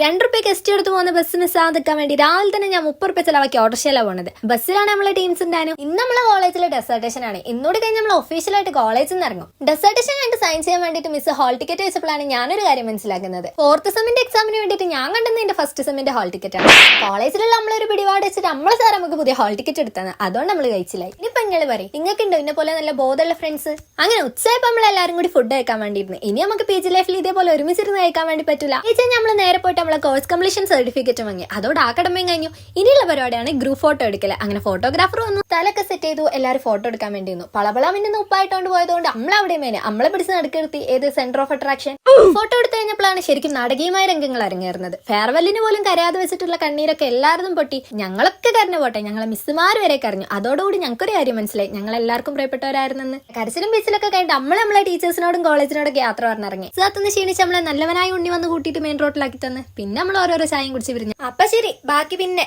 2 രൂപ ഗസ്റ്റ് എടുത്ത് പോകുന്ന ബസ് മിസ്സാകാൻ വേണ്ടി രാവിലെ തന്നെ ഞാൻ 30 രൂപ ചിലവാക്കി ഓട്ടോറിക്ഷയിലാണ് പോകുന്നത്. ബസ്സിലാണ് നമ്മളെ ടീംസ് ഉണ്ടായിരുന്നു. ഇന്ന് നമ്മളെ കോളേജിലെ ഡെസർട്ടേഷൻ ആണ്. ഇന്നോട് കഴിഞ്ഞ് നമ്മൾ ഒഫീഷ്യലായിട്ട് കോളേജിൽ നിന്ന് ഇറങ്ങും. ഡെസർട്ടേഷൻ കണ്ട് സൈൻ ചെയ്യാൻ വേണ്ടിയിട്ട് മിസ് ഹാൾ ടിക്കറ്റ് വെച്ചപ്പോഴാണ് ഞാനൊരു കാര്യം മനസ്സിലാക്കുന്നത്. 4th സെമ്മിന്റെ എക്സാമിന് വേണ്ടിയിട്ട് ഞാൻ കണ്ടെന്ന് ഫസ്റ്റ് സെമ്മിന്റെ ഹാൾ ടിക്കറ്റ് ആണ്. കോളേജിലുള്ള നമ്മളൊരു പിടിപാട് വെച്ചിട്ട് നമ്മളെ സാർ നമുക്ക് പുതിയ ഹാൾ ടിക്കറ്റ് എടുത്താണ്. അതുകൊണ്ട് നമ്മൾ കഴിച്ചില്ലായി. ഇനിയിപ്പോ നിങ്ങൾ പറയും നിങ്ങൾക്കുണ്ടോ ഇന്നെ പോലെ നല്ല ബോധമുള്ള ഫ്രണ്ട്സ്? അങ്ങനെ ഉച്ചയായപ്പോൾ നമ്മൾ എല്ലാവരും കൂടി ഫുഡ് കഴിക്കാൻ വേണ്ടിയിരുന്നു. ഇനി നമുക്ക് PG ലൈഫിൽ ഇതേപോലെ ഒരുമിച്ചിരുന്ന് കഴിക്കാൻ വേണ്ടി പറ്റില്ല. നമ്മൾ നേരെ പോയിട്ട് നമ്മളെ കോഴ്സ് കംപ്ലീഷൻ സർട്ടിഫിക്കറ്റ് വാങ്ങി. അതോടെ ആ കടമയും കഴിഞ്ഞു. ഇനിയുള്ള പരിപാടിയാണ് ഗ്രൂപ്പ് ഫോട്ടോ എടുക്കല്. അങ്ങനെ ഫോട്ടോഗ്രാഫർ വന്നു, തലൊക്കെ സെറ്റ് ചെയ്തു. എല്ലാവരും ഫോട്ടോ എടുക്കാൻ വേണ്ടി വന്നു. പളപള മിന്നുന്ന ഉപ്പായിട്ടോണ്ട് പോയതുകൊണ്ട് നമ്മളവിടെ മേനെ നമ്മളെ പിടിച്ച് നടക്കെടുത്തി ഏത് സെന്റർ ഓഫ് അട്രാക്ഷൻ. ഫോട്ടോ എടുത്തു കഴിഞ്ഞപ്പോഴാണ് ശരിക്കും നാടകീയമായ രംഗങ്ങൾ അരങ്ങേറുന്നത്. ഫെയർവെല്ലിന് പോലും കരയാതെ വെച്ചിട്ടുള്ള കണ്ണീരൊക്കെ എല്ലാവരും പൊട്ടി. ഞങ്ങളൊക്കെ കരഞ്ഞു പോട്ടെ, ഞങ്ങളെ മിസ്സുമാർ വരെ കരഞ്ഞു. അതോടുകൂടി ഞങ്ങൾക്കൊരു കാര്യം മനസ്സിലായി, ഞങ്ങൾ എല്ലാവർക്കും പ്രിയപ്പെട്ടവരായിരുന്നെന്ന്. കരച്ചിലും ബീച്ചിലൊക്കെ കഴിഞ്ഞിട്ട് നമ്മളെ ടീച്ചേഴ്സിനോടും കോളേജിനോടൊക്കെ യാത്ര പറഞ്ഞിറങ്ങി. സാത്തുനിന്ന് ക്ഷീണിച്ച് നമ്മളെ നല്ലവനായി ഉണ്ണി വന്ന് കൂട്ടിയിട്ട് മെയിൻ റോഡിലാക്കി തന്ന് പിന്നെ നമ്മൾ ഓരോരോ ചായയും കുടിച്ച് പിരിഞ്ഞു. അപ്പൊ ശരി, ബാക്കി പിന്നെ.